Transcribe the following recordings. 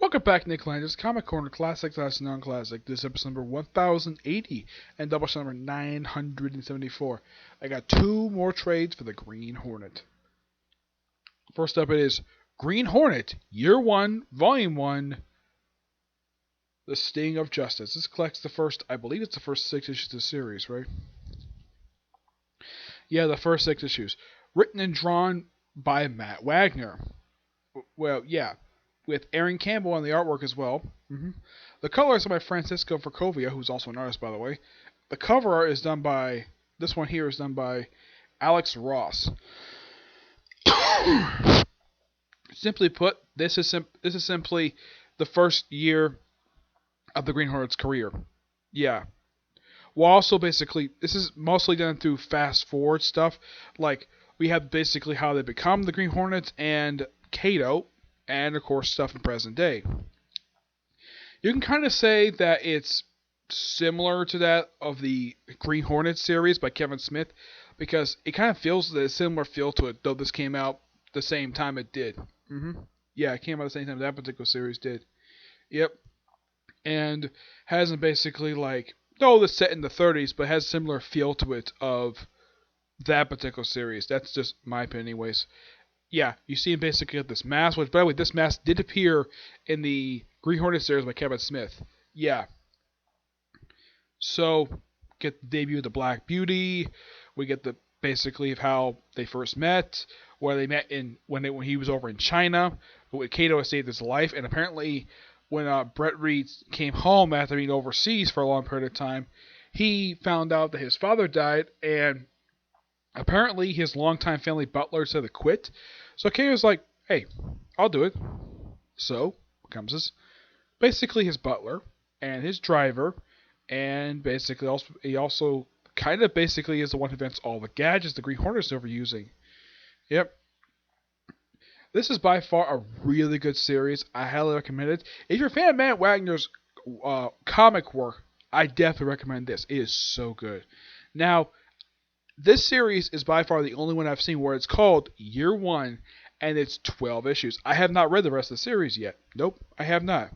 Welcome back, Nick Landis, Comic Corner Classic / Non-Classic. This is episode number 1080 and Doubleshot number 974. I got two more trades for the Green Hornet. First up, it is Green Hornet, Year 1, Volume 1, The Sting of Justice. This collects the first, I believe it's the first 6 issues of the series, right? Yeah, the first 6 issues. Written and drawn by Matt Wagner. Well, yeah. With Aaron Campbell on the artwork as well. The colors are by Francisco Fracovia, who's also an artist, by the way. The cover art is done by, this one here is done by Alex Ross. Simply put, this is simply the first year of the Green Hornet's career. Yeah. Well, also basically, this is mostly done through fast forward stuff. Like, we have basically how they become the Green Hornets and Kato, and of course stuff in present day. You can kind of say that it's similar to that of the Green Hornet series by Kevin Smith, because it kind of feels a similar feel to it, though this came out the same time it did. Yeah, it came out the same time that particular series did. Yep. And hasn't basically like, no, it's set in the 30s, but has a similar feel to it of that particular series. That's just my opinion anyways. Yeah, you see him basically with this mask, which, by the way, this mask did appear in the Green Hornet series by Kevin Smith. Yeah. So, get the debut of the Black Beauty. We get the basically of how they first met, where they met when he was over in China, when Kato had saved his life, and apparently when Brett Reed came home after being overseas for a long period of time, he found out that his father died, and apparently his longtime family butler said to quit. So Kato's like, hey, I'll do it. So comes basically his butler and his driver, and basically he also kind of basically is the one who invents all the gadgets the Green Hornet's over using. Yep. This is by far a really good series. I highly recommend it. If you're a fan of Matt Wagner's comic work, I definitely recommend this. It is so good. Now, this series is by far the only one I've seen where it's called Year 1, and it's 12 issues. I have not read the rest of the series yet. Nope, I have not.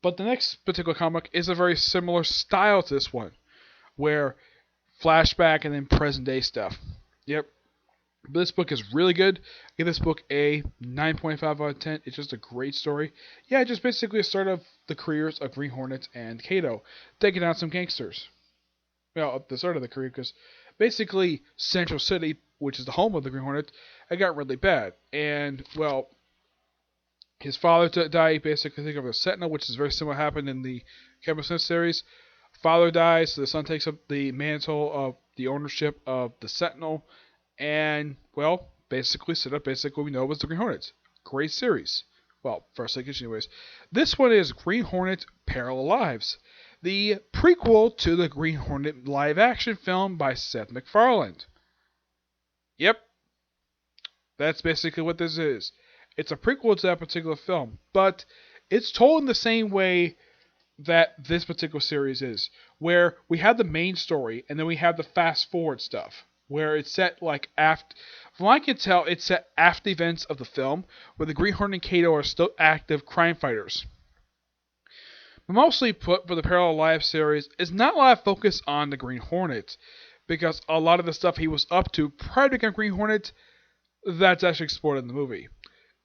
But the next particular comic is a very similar style to this one, where flashback and then present day stuff. Yep. But this book is really good. I give this book a 9.5 out of 10. It's just a great story. Yeah, just basically a start of the careers of Green Hornet and Kato, taking down some gangsters. Well, at the start of the career, because basically Central City, which is the home of the Green Hornet, it got really bad. And, well, his father died, basically, think of the Sentinel, which is very similar to what happened in the Kevin Smith series. Father dies, so the son takes up the mantle of the ownership of the Sentinel, and, well, basically set up what we know was the Green Hornet. Great series. Well, first issue anyways. This one is Green Hornet Parallel Lives, the prequel to the Green Hornet live-action film by Seth MacFarlane. Yep. That's basically what this is. It's a prequel to that particular film, but it's told in the same way that this particular series is, where we have the main story, and then we have the fast-forward stuff, where it's set like after, from what I can tell, it's set after the events of the film, where the Green Hornet and Kato are still active crime fighters. But mostly put for the Parallel Lives series is not a lot of focus on the Green Hornet, because a lot of the stuff he was up to prior to becoming Green Hornet, that's actually explored in the movie.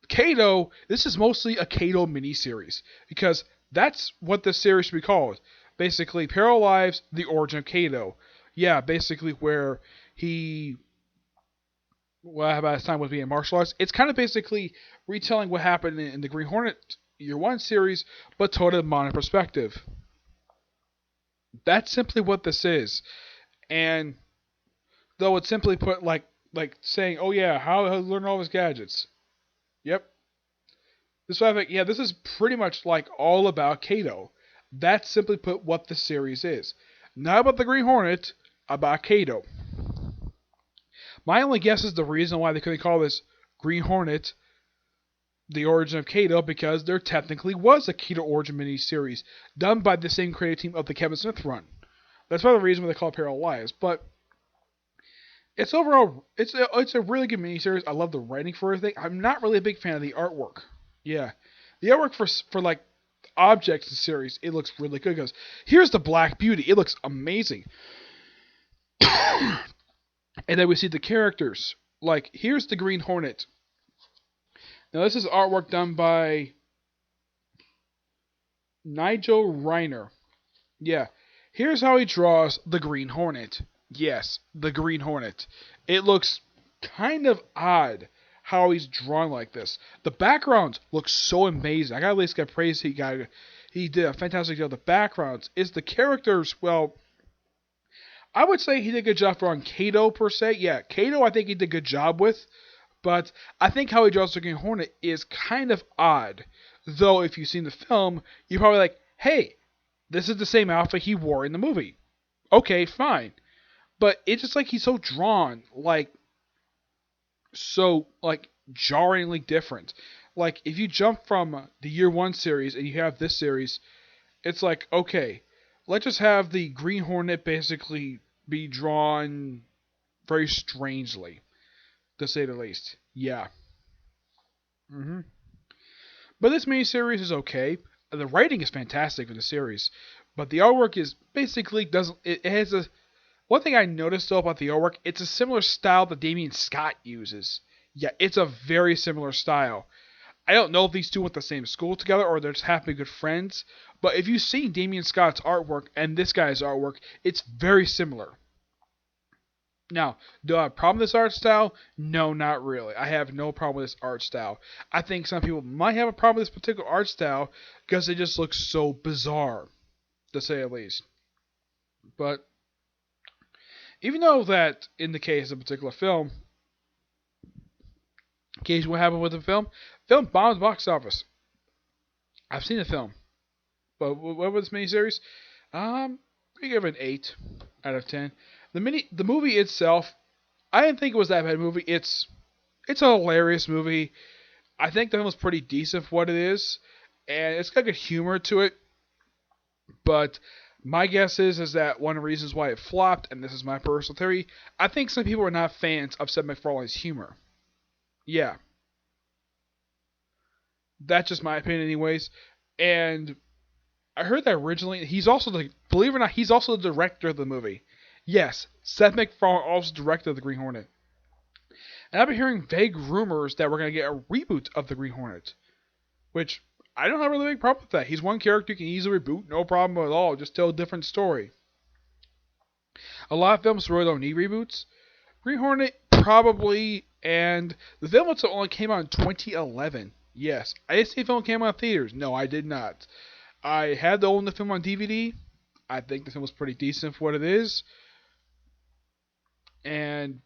Kato, this is mostly a Kato miniseries, because that's what this series should be called. Basically, Parallel Lives, The Origin of Kato. Yeah, basically where he, well, about his time was being martial arts. It's kind of basically retelling what happened in the Green Hornet Year 1 series, but told in a modern perspective. That's simply what this is. And though it's simply put like saying, oh yeah, how he learned all his gadgets. Yep. This way I think, yeah, this is pretty much like all about Kato. That's simply put what the series is. Not about the Green Hornet, about Kato. My only guess is the reason why they couldn't call this Green Hornet The Origin of Kato, because there technically was a Kato Origin mini-series done by the same creative team of the Kevin Smith run. That's probably the reason why they call it Parallel Lives, but it's overall, it's a really good miniseries. I love the writing for everything. I'm not really a big fan of the artwork. Yeah, the artwork for like objects in the series, it looks really good. Because here's the Black Beauty, it looks amazing. And then we see the characters. Like here's the Green Hornet. Now this is artwork done by Nigel Reiner. Yeah, here's how he draws the Green Hornet. Yes, the Green Hornet. It looks kind of odd how he's drawn like this. The backgrounds look so amazing. I gotta at least get praise. He did a fantastic job. The backgrounds is the characters. Well, I would say he did a good job drawing Kato per se. Yeah, Kato I think he did a good job with, but I think how he draws the Green Hornet is kind of odd. Though if you've seen the film, you're probably like, hey, this is the same outfit he wore in the movie. Okay, fine. But it's just like he's so drawn, like so like jarringly different. Like if you jump from the Year One series and you have this series, it's like okay, let's just have the Green Hornet basically be drawn very strangely, to say the least. Yeah. hmm But this miniseries is okay. The writing is fantastic for the series, but the artwork is basically doesn't. It has a one thing I noticed though about the artwork. It's a similar style that Damien Scott uses. Yeah, it's a very similar style. I don't know if these two went to the same school together or they're just happy good friends. But if you see Damien Scott's artwork and this guy's artwork, it's very similar. Now, do I have a problem with this art style? No, not really. I have no problem with this art style. I think some people might have a problem with this particular art style because it just looks so bizarre, to say the least. But even though that, in the case of a particular film, occasionally what happened with the film bombed the box office. I've seen the film, but what was this miniseries? We give it an 8 out of 10. The movie itself, I didn't think it was that bad a movie. It's a hilarious movie. I think the film is pretty decent for what it is, and it's got good humor to it. But my guess is that one of the reasons why it flopped, and this is my personal theory, I think some people are not fans of Seth MacFarlane's humor. Yeah, that's just my opinion, anyways. And I heard that originally believe it or not, he's also the director of the movie. Yes, Seth MacFarlane also directed the Green Hornet. And I've been hearing vague rumors that we're going to get a reboot of the Green Hornet. Which, I don't have a really big problem with that. He's one character you can easily reboot, no problem at all. Just tell a different story. A lot of films really don't need reboots. Green Hornet, probably, and the film itself only came out in 2011. Yes, I didn't see the film came out in theaters. No, I did not. I had to own the film on DVD. I think the film was pretty decent for what it is. And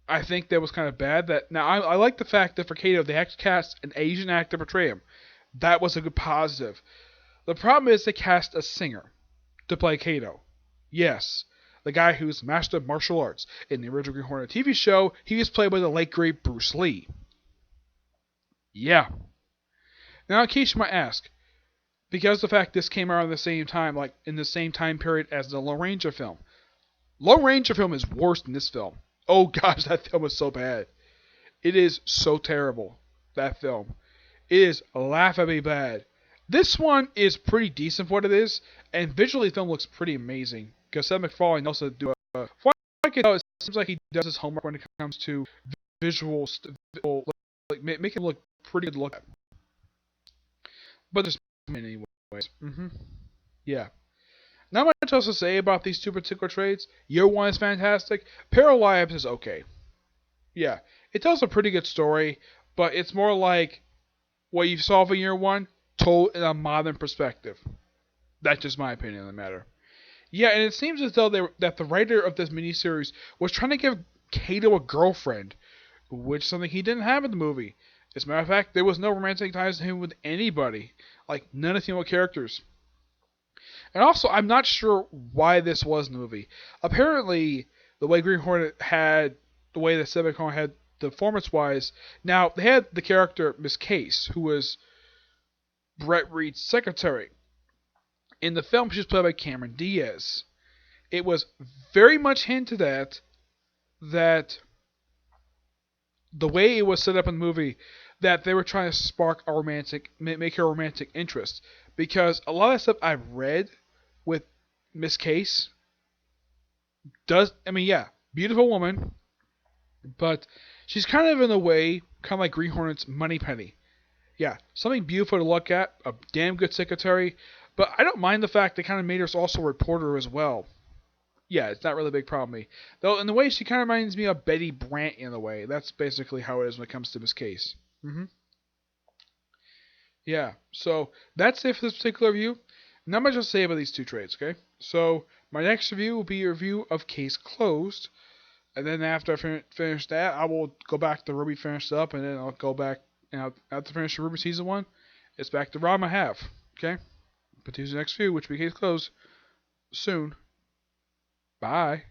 I think that was kind of bad. That now I like the fact that for Kato they actually cast an Asian actor to portray him. That was a good positive. The problem is they cast a singer to play Kato. Yes, the guy who's master of martial arts. In the original Green Hornet TV show, he was played by the late great Bruce Lee. Yeah. Now, in case you might ask, because the fact this came out at the same time, like in the same time period as the Lone Ranger film. Lone Ranger film is worse than this film. Oh gosh, that film is so bad. It is so terrible, that film. It is laughably bad. This one is pretty decent for what it is, and visually the film looks pretty amazing. Because Seth MacFarlane also do a... From what I can tell, it seems like he does his homework when it comes to visuals, like make it look pretty good to look at. But there's many ways. Yeah. Not much else to say about these two particular trades. Year One is fantastic. Paralives is okay. Yeah, it tells a pretty good story, but it's more like what you saw for Year One told in a modern perspective. That's just my opinion on the matter. Yeah, and it seems as though that the writer of this miniseries was trying to give Kato a girlfriend, which is something he didn't have in the movie. As a matter of fact, there was no romantic ties to him with anybody. Like, none of the female characters. And also, I'm not sure why this was in the movie. Apparently, the way Green Hornet had, the way that Seth MacFarlane had performance-wise, now, they had the character Miss Case, who was Brett Reed's secretary. In the film, she was played by Cameron Diaz. It was very much hinted at that the way it was set up in the movie, that they were trying to spark a romantic, make her a romantic interest. Because a lot of stuff I've read with Miss Case yeah, beautiful woman, but she's kind of in a way, kind of like Green Hornet's Moneypenny. Yeah, something beautiful to look at, a damn good secretary, but I don't mind the fact they kind of made her also a reporter as well. Yeah, it's not really a big problem with me. Though, in the way, she kind of reminds me of Betty Brant in a way. That's basically how it is when it comes to Miss Case. Yeah, so that's it for this particular review. Not much to say about these two trades, okay? So, my next review will be a review of Case Closed. And then after I finish that, I will go back to Ruby finish up, and then I'll go back, and after finish Ruby Season 1, it's back to Rom I have, okay? But to the next review, which will be Case Closed, soon. Bye.